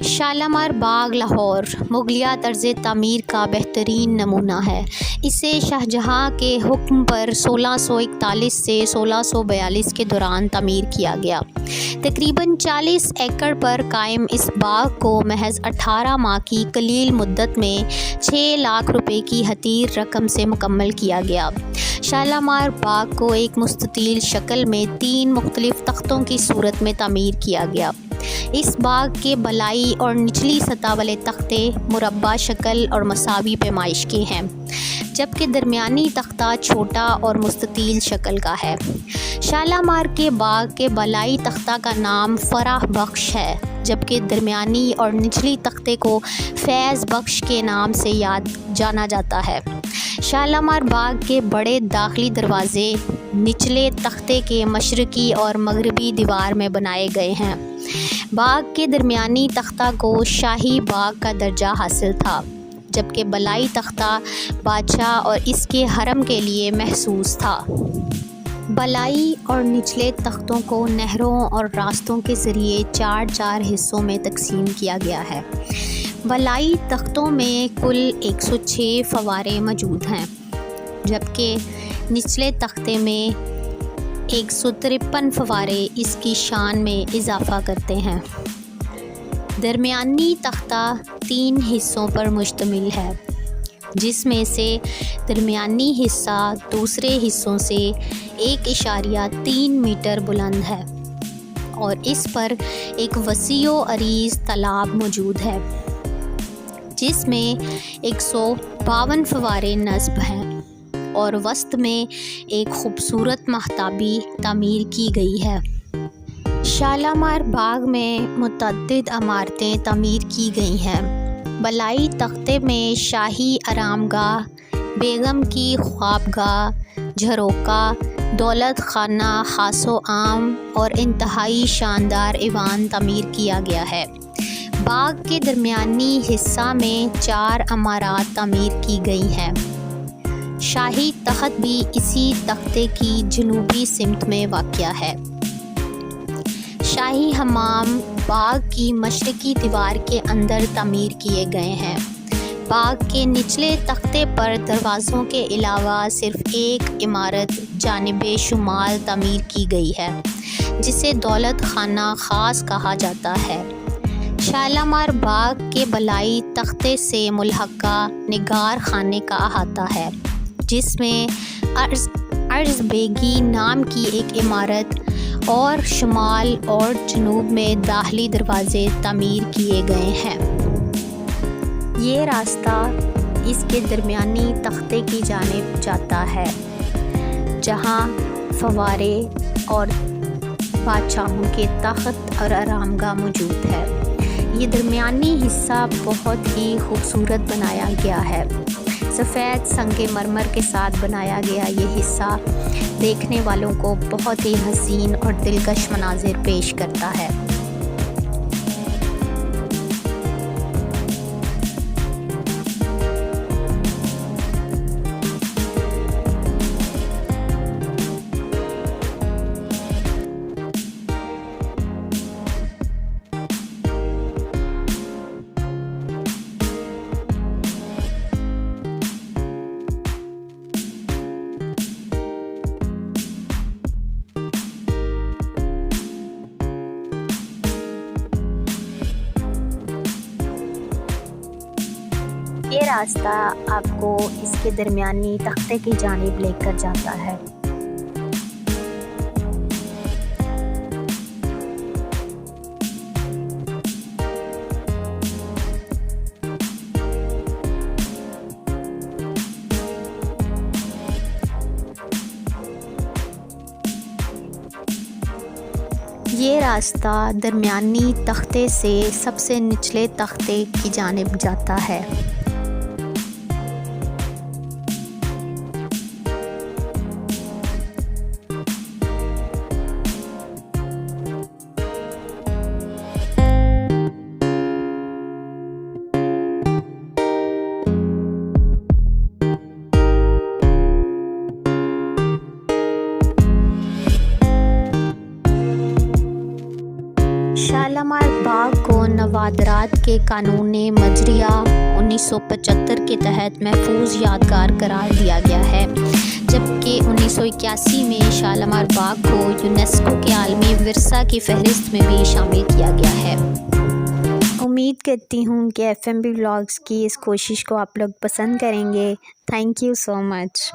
شالامار باغ لاہور مغلیہ طرز تعمیر کا بہترین نمونہ ہے۔ اسے شاہ جہاں کے حکم پر 1641 سے 1642 کے دوران تعمیر کیا گیا۔ تقریباً 40 ایکڑ پر قائم اس باغ کو محض 18 ماہ کی قلیل مدت میں 6 لاکھ روپے کی حقیر رقم سے مکمل کیا گیا۔ شالامار باغ کو ایک مستطیل شکل میں 3 مختلف تختوں کی صورت میں تعمیر کیا گیا۔ اس باغ کے بالائی اور نچلی سطح والے تختے مربع شکل اور مساوی پیمائش کے ہیں، جبکہ درمیانی تختہ چھوٹا اور مستطیل شکل کا ہے۔ شالامار کے باغ کے بالائی تختہ کا نام فرح بخش ہے، جبکہ درمیانی اور نچلی تختے کو فیض بخش کے نام سے جانا جاتا ہے۔ شالامار باغ کے بڑے داخلی دروازے نچلے تختے کے مشرقی اور مغربی دیوار میں بنائے گئے ہیں۔ باغ کے درمیانی تختہ کو شاہی باغ کا درجہ حاصل تھا، جبکہ بالائی تختہ بادشاہ اور اس کے حرم کے لیے مخصوص تھا۔ بالائی اور نچلے تختوں کو نہروں اور راستوں کے ذریعے 4 حصوں میں تقسیم کیا گیا ہے۔ بالائی تختوں میں کل 106 فوارے موجود ہیں، جبکہ نچلے تختے میں 153 فوارے اس کی شان میں اضافہ کرتے ہیں۔ درمیانی تختہ 3 حصوں پر مشتمل ہے، جس میں سے درمیانی حصہ دوسرے حصوں سے 1.3 میٹر بلند ہے اور اس پر ایک وسیع و عریض تالاب موجود ہے، جس میں 152 فوارے نصب ہیں اور وسط میں ایک خوبصورت محتابی تعمیر کی گئی ہے۔ شالامار باغ میں متعدد عمارتیں تعمیر کی گئی ہیں۔ بالائی تختے میں شاہی آرام گاہ، بیگم کی خوابگاہ، جھروکا، دولت خانہ خاص و عام اور انتہائی شاندار ایوان تعمیر کیا گیا ہے۔ باغ کے درمیانی حصہ میں 4 عمارات تعمیر کی گئی ہیں۔ شاہی تخت بھی اسی تختے کی جنوبی سمت میں واقع ہے۔ شاہی حمام باغ کی مشرقی دیوار کے اندر تعمیر کیے گئے ہیں۔ باغ کے نچلے تختے پر دروازوں کے علاوہ صرف ایک عمارت جانب شمال تعمیر کی گئی ہے، جسے دولت خانہ خاص کہا جاتا ہے۔ شالامار باغ کے بالائی تختے سے ملحقہ نگار خانے کا احاطہ ہے، جس میں ارز بیگی نام کی ایک عمارت اور شمال اور جنوب میں داخلی دروازے تعمیر کیے گئے ہیں۔ یہ راستہ اس کے درمیانی تختے کی جانب جاتا ہے، جہاں فوارے اور بادشاہوں کے تخت اور آرامگاہ موجود ہے۔ یہ درمیانی حصہ بہت ہی خوبصورت بنایا گیا ہے۔ سفید سنگ مرمر کے ساتھ بنایا گیا یہ حصہ دیکھنے والوں کو بہت ہی حسین اور دلکش مناظر پیش کرتا ہے۔ یہ راستہ آپ کو اس کے درمیانی تختے کی جانب لے کر جاتا ہے۔ یہ راستہ درمیانی تختے سے سب سے نچلے تختے کی جانب جاتا ہے۔ شالامار باغ کو مبادرات کے قانون مجریہ 1975 کے تحت محفوظ یادگار قرار دیا گیا ہے، جبکہ 1981 میں شالمار باغ کو یونیسکو کے عالمی ورثہ کی فہرست میں بھی شامل کیا گیا ہے۔ امید کرتی ہوں کہ FMB ولاگز کی اس کوشش کو آپ لوگ پسند کریں گے۔ Thank you so much.